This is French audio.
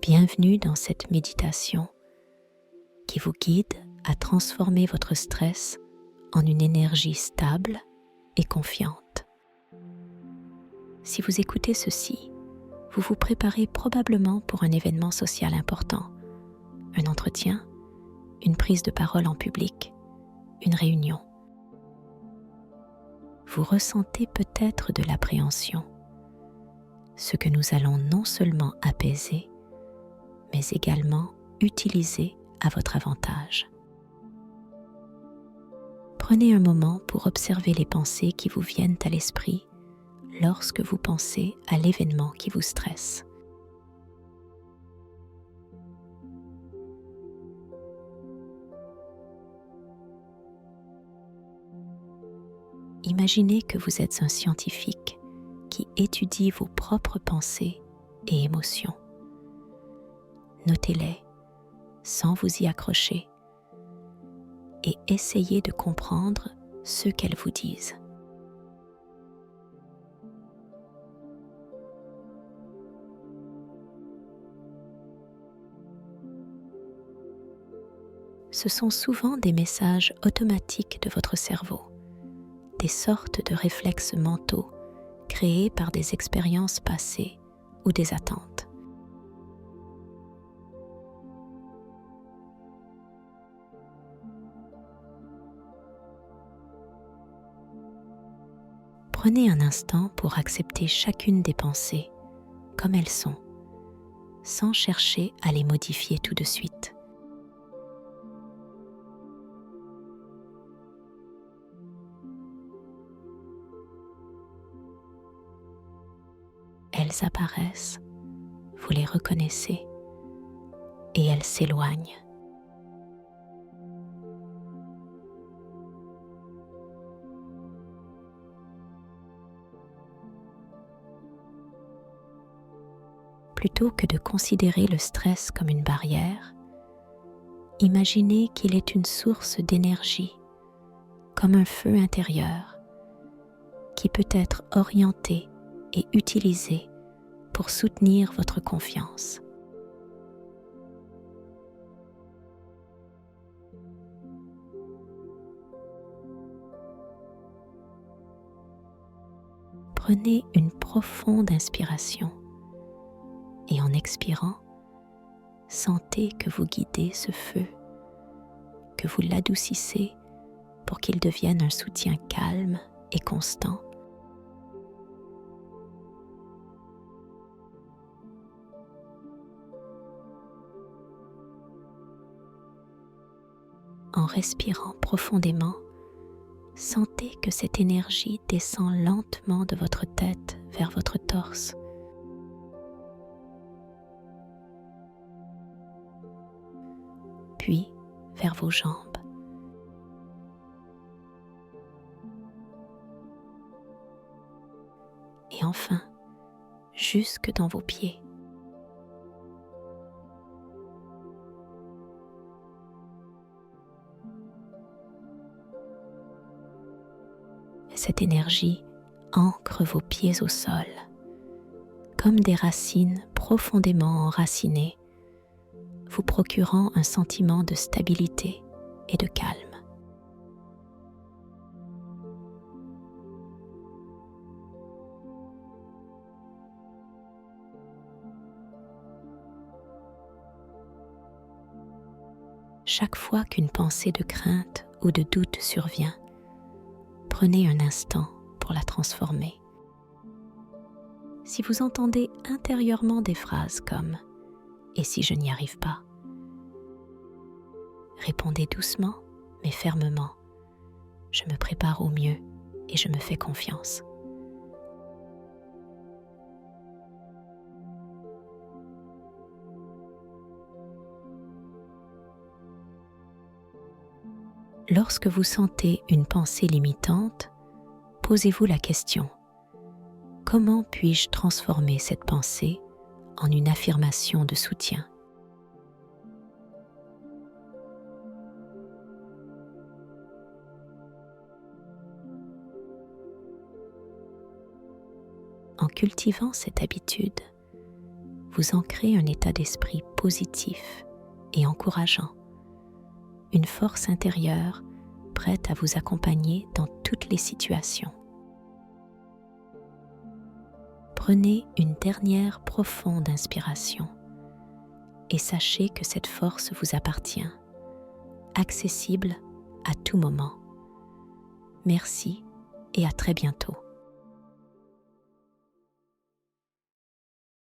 Bienvenue dans cette méditation qui vous guide à transformer votre stress en une énergie stable et confiante. Si vous écoutez ceci, vous vous préparez probablement pour un événement social important, un entretien, une prise de parole en public, une réunion. Vous ressentez peut-être de l'appréhension, ce que nous allons non seulement apaiser, mais également utiliser à votre avantage. Prenez un moment pour observer les pensées qui vous viennent à l'esprit lorsque vous pensez à l'événement qui vous stresse. Imaginez que vous êtes un scientifique qui étudie vos propres pensées et émotions. Notez-les sans vous y accrocher et essayez de comprendre ce qu'elles vous disent. Ce sont souvent des messages automatiques de votre cerveau, des sortes de réflexes mentaux créés par des expériences passées ou des attentes. Prenez un instant pour accepter chacune des pensées comme elles sont, sans chercher à les modifier tout de suite. Elles apparaissent, vous les reconnaissez et elles s'éloignent. Plutôt que de considérer le stress comme une barrière, imaginez qu'il est une source d'énergie, comme un feu intérieur, qui peut être orienté et utilisé pour soutenir votre confiance. Prenez une profonde inspiration et en expirant, sentez que vous guidez ce feu, que vous l'adoucissez pour qu'il devienne un soutien calme et constant. En respirant profondément, sentez que cette énergie descend lentement de votre tête vers votre torse. Puis vers vos jambes. Et enfin, jusque dans vos pieds. Cette énergie ancre vos pieds au sol, comme des racines profondément enracinées, vous procurant un sentiment de stabilité et de calme. Chaque fois qu'une pensée de crainte ou de doute survient, prenez un instant pour la transformer. Si vous entendez intérieurement des phrases comme « Et si je n'y arrive pas ?», répondez doucement mais fermement « Je me prépare au mieux et je me fais confiance ». Lorsque vous sentez une pensée limitante, posez-vous la question : comment puis-je transformer cette pensée en une affirmation de soutien ? En cultivant cette habitude, vous ancrez un état d'esprit positif et encourageant, une force intérieure prête à vous accompagner dans toutes les situations. Prenez une dernière profonde inspiration et sachez que cette force vous appartient, accessible à tout moment. Merci et à très bientôt.